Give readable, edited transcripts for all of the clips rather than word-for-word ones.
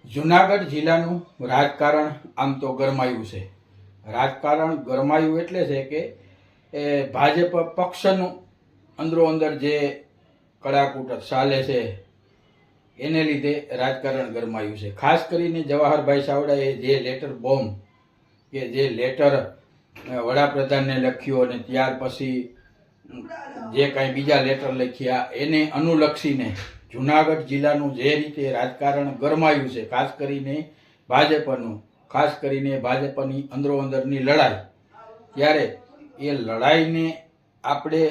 જુનાગઢ જિલ્લાનું રાજકારણ આમ તો ગરમાયું છે. રાજકારણ ગરમાયું એટલે છે કે ભાજપ પક્ષનું અંદરો અંદર જે કડાકૂટ ચાલે છે એને લીધે રાજકારણ ગરમાયું છે. ખાસ કરીને જવાહરભાઈ ચાવડાએ જે લેટર બોમ્બ કે જે લેટર વડાપ્રધાનને લખ્યો અને ત્યાર પછી જે કાંઈ બીજા લેટર લખ્યા એને અનુલક્ષીને જુનાગઢ જિલ્લાનું જે રીતે રાજકારણ ગરમાયું છે, ખાસ કરીને ભાજપની અંદરો અંદરની લડાઈ, ત્યારે એ લડાઈને આપણે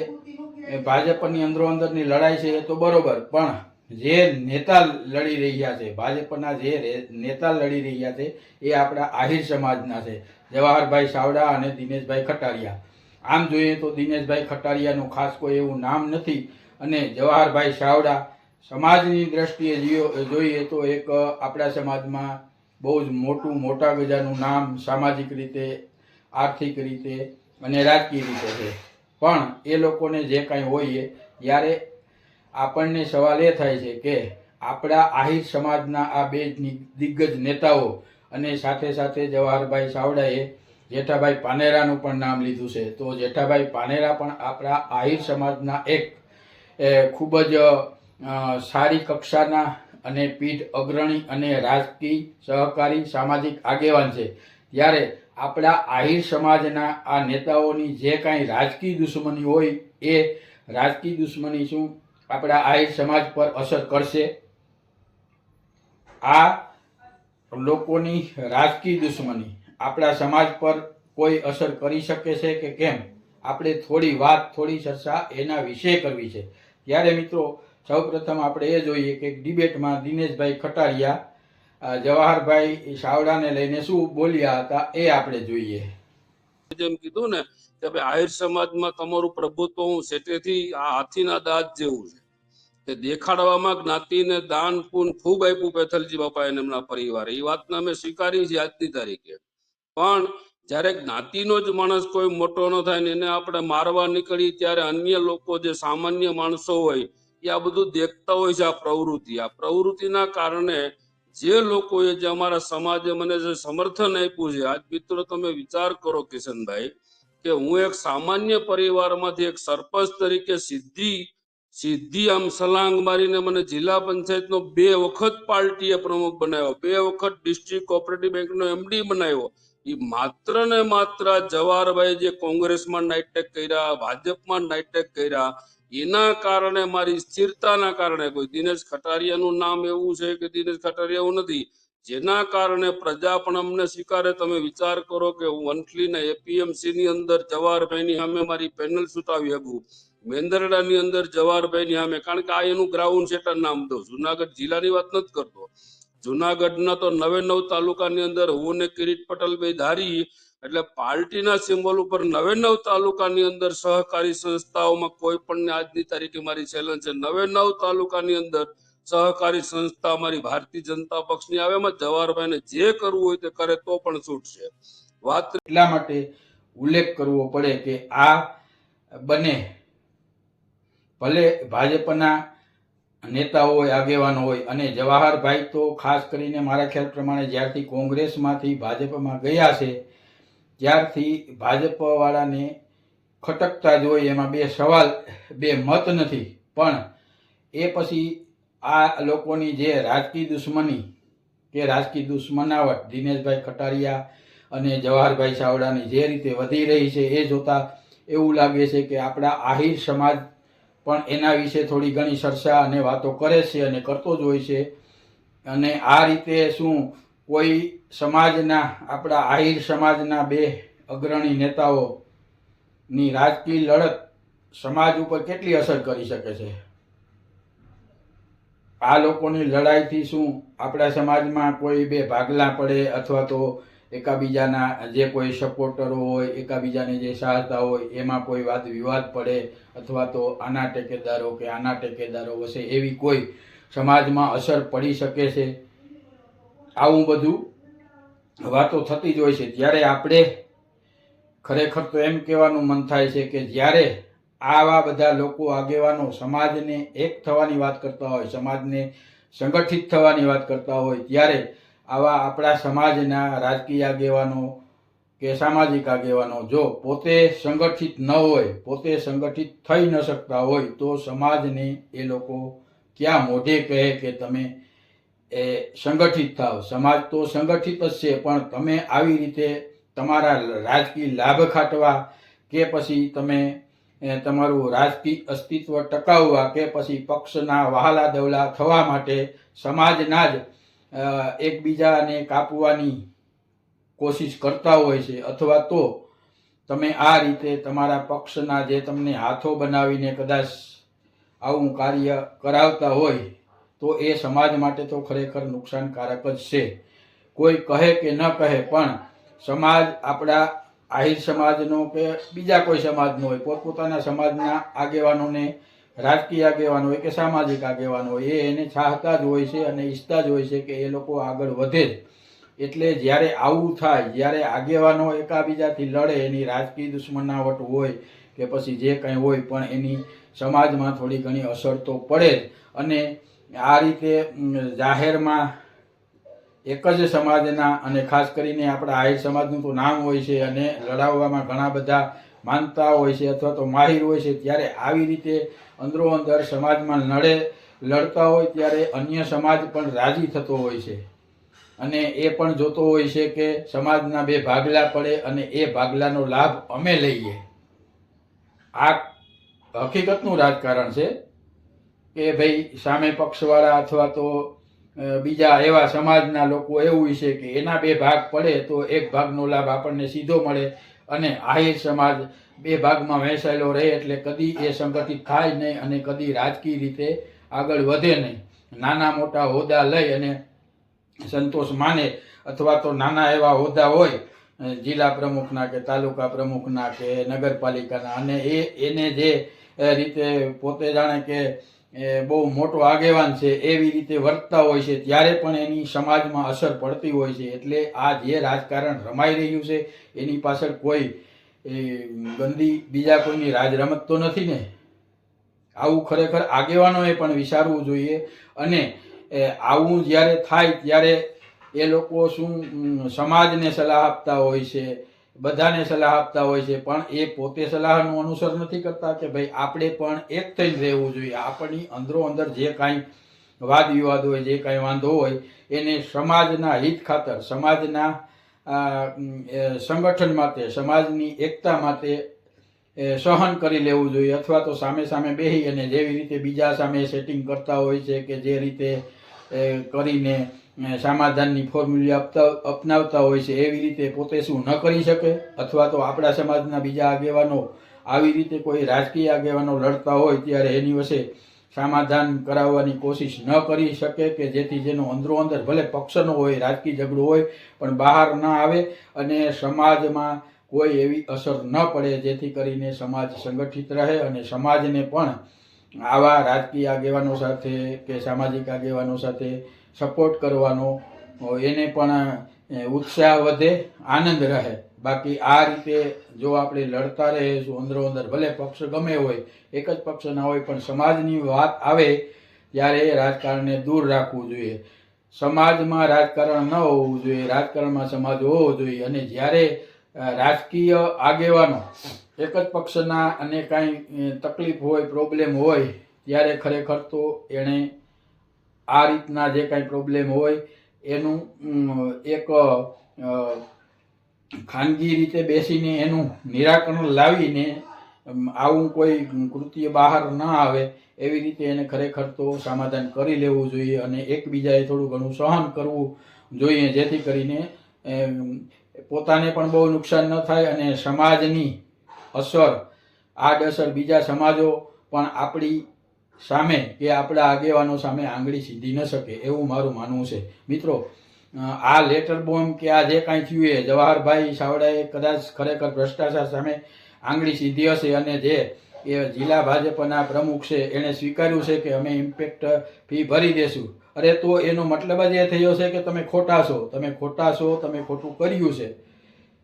ભાજપની અંદરો અંદરની લડાઈ છે એ તો બરોબર, પણ જે નેતા લડી રહ્યા છે, ભાજપના જે નેતા લડી રહ્યા છે એ આપણા આહિર સમાજના છે, જવાહરભાઈ ચાવડા અને દિનેશભાઈ ખટારિયા. આમ જોઈએ તો દિનેશભાઈ ખટારિયાનું ખાસ કોઈ એવું નામ નથી અને જવાહરભાઈ ચાવડા સમાજની દ્રષ્ટિએ જોઈએ તો એક આપણા સમાજમાં બહુ જ મોટા ગજાનું નામ સામાજિક રીતે, આર્થિક રીતે અને રાજકીય રીતે છે. પણ એ લોકોને જે કાંઈ હોય ત્યારે આપણને સવાલ એ થાય છે કે આપણા આહિર સમાજના આ બે દિગ્ગજ નેતાઓ અને સાથે સાથે જવાહરભાઈ ચાવડાએ જેઠાભાઈ પાનેરાનું પણ નામ લીધું છે, તો જેઠાભાઈ પાનેરા પણ આપણા આહિર સમાજના એક ખૂબ જ સારી કક્ષાના અને પીઢ અગ્રણી અને રાજકીય સહકારી સામાજિક આગેવાન છે. ત્યારે આપણા આહિર સમાજના આ નેતાઓની જે કાંઈ રાજકીય દુશ્મની હોય એ રાજકીય દુશ્મની શું આપણા આહિર સમાજ પર અસર કરશે? આ લોકોની રાજકીય દુશ્મની આપણા સમાજ પર કોઈ અસર કરી શકે છે કે કેમ? આપણે થોડી ચર્ચા એના વિશે કરવી છે. ત્યારે મિત્રો, સૌપ્રથમ આપણે એ જોઈએ કે ડિબેટમાં દિનેશભાઈ ખટારિયા જવાહરભાઈ ચાવડાને લઈને શું બોલ્યા હતા એ આપણે જોઈએ. જેમ કીધું ને કે ભાઈ આહિર સમાજમાં તમારું પ્રભુત્વ હું છે, તેથી આ હાથીના દાંત જેવું છે કે દેખાડવામાં જ્ઞાતિને દાન પૂન ખૂબ આપ્યું પેથલજી બાપા અને એમના પરિવારે. એ વાતને અમે સ્વીકારી છે આજની તારીખે. પણ જ્યારે જ્ઞાતિનો જ માણસ કોઈ મોટો ન થાય ને એને આપણે મારવા નીકળી ત્યારે અન્ય લોકો જે સામાન્ય માણસો હોય એ આ બધું દેખતા હોય છે. આ પ્રવૃત્તિના કારણે જે લોકોએ જે અમારા સમાજે મને જે સમર્થન આપ્યું છે, આજ મિત્રો તમે વિચાર કરો કિશનભાઈ કે હું એક સામાન્ય પરિવારમાંથી એક સરપંચ તરીકે સીધી આમ સલાંગ મારીને મને જિલ્લા પંચાયતનો 2 વખત પાર્ટીએ પ્રમુખ બનાવ્યો, 2 વખત ડિસ્ટ્રિક્ટ કોઓપરેટિવ બેંકનો એમડી બનાવ્યો. એ માત્ર ને માત્ર જવાહરભાઈ જે કોંગ્રેસમાં નાઇટેક કર્યા, ભાજપમાં નાઇટેક કર્યા, એના કારણે, મારી સ્થિરતાના કારણે. કોઈ દિનેશ ખટારિયાનું નામ એવું છે કે દિનેશ ખટારિયા એવું નથી, જેના કારણે પ્રજા પણ અમને સ્વીકારે. તમે વિચાર કરો કે હું વંથલીના એપીએમસી ની અંદર જવાહરભાઈની સામે મારી પેનલ સુટાવી શકું, મેંદરડાની અંદર જવાહરભાઈની સામે, કારણ કે આ એનું ગ્રાઉન્ડ સેટર નામ દઉં. જુનાગઢ જિલ્લાની વાત નથી કરતો, જુનાગઢના તો 99 તાલુકાની અંદર હું ને કિરીટ પટેલ બે ધારી, એટલે પાર્ટીના સિમ્બોલ ઉપર 99 તાલુકાની અંદર સહકારી સંસ્થાઓમાં કોઈ પણ આજની તારીખે મારી ચેલેન્જ છે, 99 તાલુકાની અંદર સહકારી સંસ્થા મારી ભારતીય જનતા પક્ષની આવે, એમાં જવાહરભાઈને જે કરવું હોય તે કરે તો પણ છૂટશે. વાત એટલા માટે ઉલ્લેખ કરવો પડે કે આ બંને ભલે ભાજપના નેતા હોય, આગેવાનો હોય, અને જવાહરભાઈ તો ખાસ કરીને મારા ખ્યાલ પ્રમાણે જ્યારથી કોંગ્રેસમાંથી ભાજપમાં ગયા છે ત્યારથી ભાજપવાળાને ખટકતા જ હોય, એમાં બે મત નથી. પણ એ પછી આ લોકોની જે રાજકીય દુશ્મની કે રાજકીય દુશ્મનાવટ દિનેશભાઈ ખટારિયા અને જવાહરભાઈ ચાવડાની જે રીતે વધી રહી છે એ જોતા એવું લાગે છે કે આપણા આહિર સમાજ પણ એના વિશે થોડી ઘણી ચર્ચા અને વાતો કરે છે અને કરતો જ હોય છે. અને આ રીતે શું કોઈ સમાજના, આપણા આહિર સમાજના 2 અગ્રણી નેતાઓની રાજકીય લડત સમાજ ઉપર કેટલી અસર કરી શકે છે? આ લોકોની લડાઈથી શું આપણા સમાજમાં કોઈ 2 ભાગલા પડે, અથવા તો એકાબીજાના જે કોઈ સપોર્ટરો હોય, એકાબીજાને જે ચાહતા હોય એમાં કોઈ વાદ વિવાદ પડે, અથવા તો આના ટેકેદારો કે આના ટેકેદારો વચ્ચે એવી કોઈ સમાજમાં અસર પડી શકે છે? આવું બધું વાતો થતી જ હોય છે. ત્યારે આપણે ખરેખર તો એમ કહેવાનું મન થાય છે કે જ્યારે આવા બધા લોકો, આગેવાનો સમાજને એક થવાની વાત કરતા હોય, સમાજને સંગઠિત થવાની વાત કરતા હોય, ત્યારે આવા આપણા સમાજના રાજકીય આગેવાનો કે સામાજિક આગેવાનો જો પોતે સંગઠિત ન હોય, પોતે સંગઠિત થઈ ન શકતા હોય, તો સમાજને એ લોકો ક્યાં મોઢે કહે કે તમે એ સંગઠિત થાવ. સમાજ તો સંગઠિત જ છે, પણ તમે આવી રીતે તમારા રાજકીય લાભ ખાટવા કે પછી તમે તમારું રાજકીય અસ્તિત્વ ટકાવવા કે પછી પક્ષના વહાલા દવલા થવા માટે સમાજના જ એકબીજાને કાપવાની કોશિશ કરતા હોય છે, અથવા તો તમે આ રીતે તમારા પક્ષના જે તમને હાથો બનાવીને કદાચ આવું કાર્ય કરાવતા હોય તો એ સમાજ માટે તો ખરેખર નુકસાનકારક જ છે. કોઈ કહે કે ન કહે, પણ સમાજ આપણા આહિર સમાજનો કે બીજા કોઈ સમાજનો હોય, પોતપોતાના સમાજના આગેવાનોને, રાજકીય આગેવાનો હોય કે સામાજિક આગેવાનો હોય, એ એને ચાહતા જ હોય છે અને ઈચ્છતા જ હોય છે કે એ લોકો આગળ વધે જ. એટલે જ્યારે આવું થાય, જ્યારે આગેવાનો એકાબીજાથી લડે, એની રાજકીય દુશ્મનાવટ હોય કે પછી જે કંઈ હોય, પણ એની સમાજમાં થોડી ઘણી અસર તો પડે જ. અને આ રીતે જાહેરમાં એક જ સમાજના અને ખાસ કરીને આપણા આહિર સમાજનું તો નામ હોય છે અને લડાવવામાં ઘણા બધા માનતા હોય છે અથવા તો માહિર હોય છે, ત્યારે આવી રીતે અંદરો અંદર સમાજમાં લડતા હોય ત્યારે અન્ય સમાજ પણ રાજી થતો હોય છે અને એ પણ જોતો હોય છે કે સમાજના બે ભાગલા પડે અને એ ભાગલાનો લાભ અમે લઈએ. આ હકીકતનું રાજકારણ છે કે ભાઈ સામે પક્ષવાળા અથવા તો બીજા એવા સમાજના લોકો એવું છે કે એના બે ભાગ પડે તો એક ભાગનો લાભ આપણને સીધો મળે અને આહિર સમાજ બે ભાગમાં વહેંચાયેલો રહે, એટલે કદી એ સંગઠિત થાય નહીં અને કદી રાજકીય રીતે આગળ વધે નહીં. નાના મોટા હોદ્દા લઈ અને સંતોષ માને, અથવા તો નાના એવા હોદ્દા હોય જિલ્લા પ્રમુખના કે તાલુકા પ્રમુખના કે નગરપાલિકાના, અને એને જે રીતે પોતે જાણે કે બહુ મોટો આગેવાન છે એવી રીતે વર્તતા હોય છે, ત્યારે પણ એની સમાજમાં અસર પડતી હોય છે. એટલે આ જે રાજકારણ રમાઈ રહ્યું છે એની પાછળ કોઈ ગંદી બીજા કોઈની રાજ રમત તો નથી ને. આવું ખરેખર આગેવાનોએ પણ વિચારવું જોઈએ. અને આવું જ્યારે થાય ત્યારે એ લોકો શું સમાજને સલાહ આપતા હોય છે, બધાને સલાહ આપતા હોય છે, પણ એ પોતે સલાહનું અનુસર નથી કરતા કે ભાઈ આપણે પણ એક થઈને રહેવું જોઈએ. આપણી અંદરો અંદર જે કાંઈ વાદ વિવાદ હોય, જે કાંઈ વાંધો હોય, એને સમાજના હિત ખાતર, સમાજના સંગઠન માટે, સમાજની એકતા માટે સહન કરી લેવું જોઈએ, અથવા તો સામે સામે બેસી અને જેવી રીતે બીજા સામે સેટિંગ કરતા હોય છે કે જે રીતે કરીને સમાધાનની ફોર્મ્યુલા અપનાવતા હોય છે, એવી રીતે પોતે શું ન કરી શકે? અથવા તો આપણા સમાજના બીજા આગેવાનો આવી રીતે કોઈ રાજકીય આગેવાનો લડતા હોય ત્યારે એની વચ્ચે સમાધાન કરાવવાની કોશિશ ન કરી શકે કે જેથી જેનો અંદરો અંદર ભલે પક્ષનો હોય, રાજકીય ઝઘડો હોય, પણ બહાર ન આવે અને સમાજમાં કોઈ એવી અસર ન પડે જેથી કરીને સમાજ સંગઠિત રહે અને સમાજને પણ આવા રાજકીય આગેવાનો સાથે કે સામાજિક આગેવાનો સાથે સપોર્ટ કરવાનો એને પણ ઉત્સાહ વધે, આનંદ રહે. બાકી આ રીતે જો આપણે લડતા રહીશું અંદરો અંદર, ભલે પક્ષ ગમે હોય, એક જ પક્ષના હોય, પણ સમાજની વાત આવે ત્યારે એ રાજકારણને દૂર રાખવું જોઈએ. સમાજમાં રાજકારણ ન હોવું જોઈએ, રાજકારણમાં સમાજ હોવો જોઈએ. અને જ્યારે રાજકીય આગેવાનો એક જ પક્ષના અને કાંઈ તકલીફ હોય, પ્રોબ્લેમ હોય, ત્યારે ખરેખર તો એણે આ રીતના જે કાંઈ પ્રોબ્લેમ હોય એનું એક ખાનગી રીતે બેસીને એનું નિરાકરણ લાવીને આવું કોઈ કૃત્ય બહાર ન આવે એવી રીતે એને ખરેખર તો સમાધાન કરી લેવું જોઈએ અને એકબીજાએ થોડું ઘણું સહન કરવું જોઈએ, જેથી કરીને પોતાને પણ બહુ નુકસાન ન થાય અને સમાજની અસર, આડઅસર બીજા સમાજો પણ આપણી સામે કે આપણા આગેવાનો સામે આંગળી સીધી ન શકે, એવું મારું માનવું છે. મિત્રો, આ લેટર બોમ્બ કે આ જે કાંઈ થયું એ જવાહરભાઈ ચાવડાએ કદાચ ખરેખર ભ્રષ્ટાચાર સામે આંગળી સીધી હશે અને જે એ જિલ્લા ભાજપના પ્રમુખ છે એણે સ્વીકાર્યું છે કે અમે ઇમ્પેક્ટ ફી ભરી દેશું. અરે તો એનો મતલબ જ એ થયો છે કે તમે ખોટા છો, તમે ખોટા છો, તમે ખોટું કર્યું છે.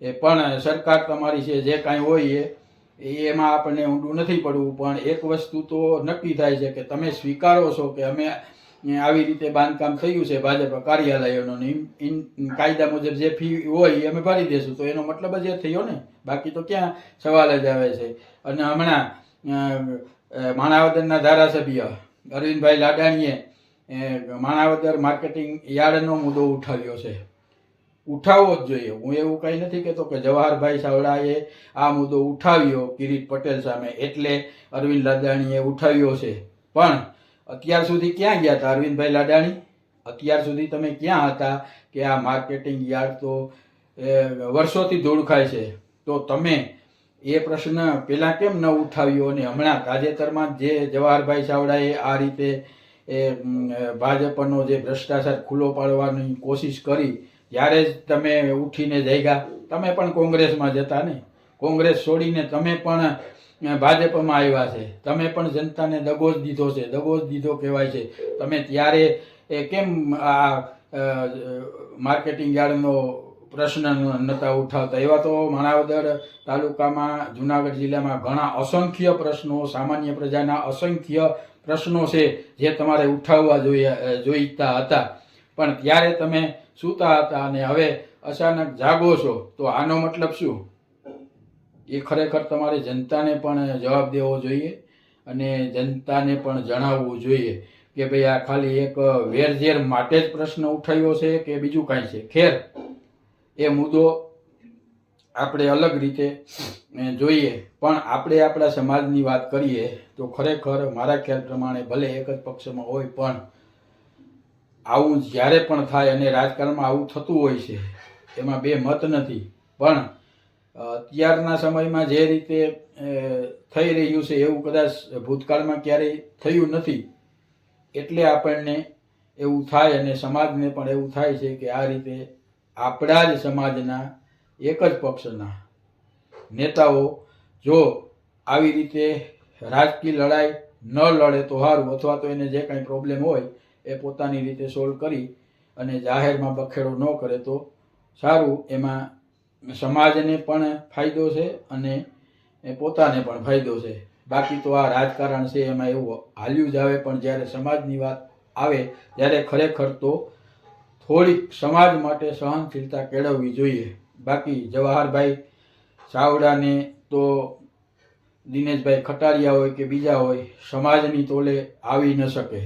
એ પણ સરકાર તમારી છે, જે કાંઈ હોય એમાં આપણને ઊંડું નથી પડવું, પણ એક વસ્તુ તો નક્કી થાય છે કે તમે સ્વીકારો છો કે અમે આવી રીતે બાંધકામ થયું છે ભાજપ કાર્યાલયોનું ને કાયદા મુજબ જે ફી હોય એ અમે ભરી દઈશું, તો એનો મતલબ જ એ થયો ને, બાકી તો ક્યાં સવાલ જ આવે છે. અને હમણાં માણાવદરના ધારાસભ્ય અરવિંદભાઈ લાડાણીએ માણાવદર માર્કેટિંગ યાર્ડનો મુદ્દો ઉઠાવ્યો છે. ઉઠાવવો જ જોઈએ. હું એવું કંઈ નથી કહેતો કે જવાહરભાઈ ચાવડાએ આ મુદ્દો ઉઠાવ્યો કિરીટ પટેલ સામે એટલે અરવિંદ લાડાણીએ ઉઠાવ્યો છે, પણ અત્યાર સુધી ક્યાં ગયા હતા અરવિંદભાઈ લાડાણી? અત્યાર સુધી તમે ક્યાં હતા કે આ માર્કેટિંગ યાર્ડ તો વર્ષોથી ધોળખાય છે, તો તમે એ પ્રશ્ન પહેલાં કેમ ન ઉઠાવ્યો? અને હમણાં તાજેતરમાં જે જવાહરભાઈ ચાવડાએ આ રીતે ભાજપનો જે ભ્રષ્ટાચાર ખુલ્લો પાડવાની કોશિશ કરી, ત્યારે જ તમે ઉઠીને જઈગા. તમે પણ કોંગ્રેસમાં જતા ને, કોંગ્રેસ છોડીને તમે પણ ભાજપમાં આવ્યા છે, તમે પણ જનતાને દગો જ દીધો છે, દગો જ દીધો કહેવાય છે. તમે ત્યારે કેમ આ માર્કેટિંગ યાર્ડનો પ્રશ્ન નહોતા ઉઠાવતા? એવા તો માણાવદર તાલુકામાં જુનાગઢ જિલ્લામાં ઘણા અસંખ્ય પ્રશ્નો, સામાન્ય પ્રજાના અસંખ્ય પ્રશ્નો છે જે તમારે ઉઠાવવા જોઈતા હતા, પણ ત્યારે તમે સૂતા હતા અને હવે અચાનક જાગો છો, તો આનો મતલબ શું? એ ખરેખર તમારે જનતાને પણ જવાબ દેવો જોઈએ અને જનતાને પણ જણાવવું જોઈએ કે ભાઈ આ ખાલી એક વેરઝેર માટે જ પ્રશ્ન ઉઠાવ્યો છે કે બીજું કાંઈ છે. ખેર, એ મુદ્દો આપણે અલગ રીતે જોઈએ, પણ આપણે આપણા સમાજની વાત કરીએ તો ખરેખર મારા ખ્યાલ પ્રમાણે ભલે એક જ પક્ષમાં હોય, પણ આવું જ્યારે પણ થાય, અને રાજકારણમાં આવું થતું હોય છે, એમાં બે મત નથી, પણ અત્યારના સમયમાં જે રીતે થઈ રહ્યું છે એવું કદાચ ભૂતકાળમાં ક્યારેય થયું નથી, એટલે આપણને એવું થાય અને સમાજને પણ એવું થાય છે કે આ રીતે આપણા જ સમાજના એક જ પક્ષના નેતાઓ જો આવી રીતે રાજકીય લડાઈ ન લડે તો સારું, અથવા તો એને જે કાંઈ પ્રોબ્લેમ હોય એ પોતાની રીતે સોલ્વ કરી અને જાહેરમાં બખેડો ન કરે તો સારું. એમાં સમાજને પણ ફાયદો છે અને પોતાને પણ ફાયદો છે. બાકી તો આ રાજકારણ છે એમાં એવું હાલ્યું જ આવે, પણ જ્યારે સમાજની વાત આવે ત્યારે ખરેખર તો થોડીક સમાજ માટે સહનશીલતા કેળવવી જોઈએ. બાકી જવાહરભાઈ ચાવડાને તો દિનેશભાઈ ખટારિયા હોય કે બીજા હોય, સમાજની તોલે આવી ન શકે.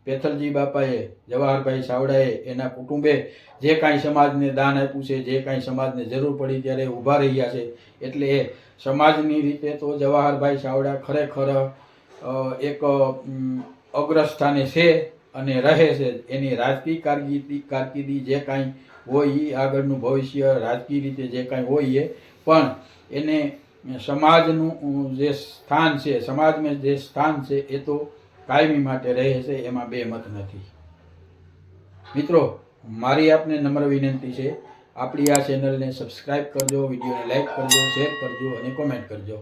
પેથલજી બાપાએ, જવાહરભાઈ ચાવડાએ, એના કુટુંબે જે કાંઈ સમાજને દાન આપ્યું છે, જે કાંઈ સમાજને જરૂર પડી ત્યારે ઊભા રહ્યા છે, એટલે એ સમાજની રીતે તો જવાહરભાઈ ચાવડા ખરેખર એક અગ્રસ્થાને છે અને રહે છે. એની રાજકીય કારકિર્દી જે કાંઈ હોય એ આગળનું ભવિષ્ય રાજકીય રીતે જે કાંઈ હોય એ, પણ એને સમાજનું જે સ્થાન છે, સમાજમાં જે સ્થાન છે એ તો કાયમી માટે રહે છે, એમાં બે મત નથી. મિત્રો, મારી આપને નમ્ર વિનંતી છે, આપણી આ ચેનલને સબસ્ક્રાઈબ કરજો, વિડીયોને લાઈક કરજો, શેર કરજો અને કોમેન્ટ કરજો.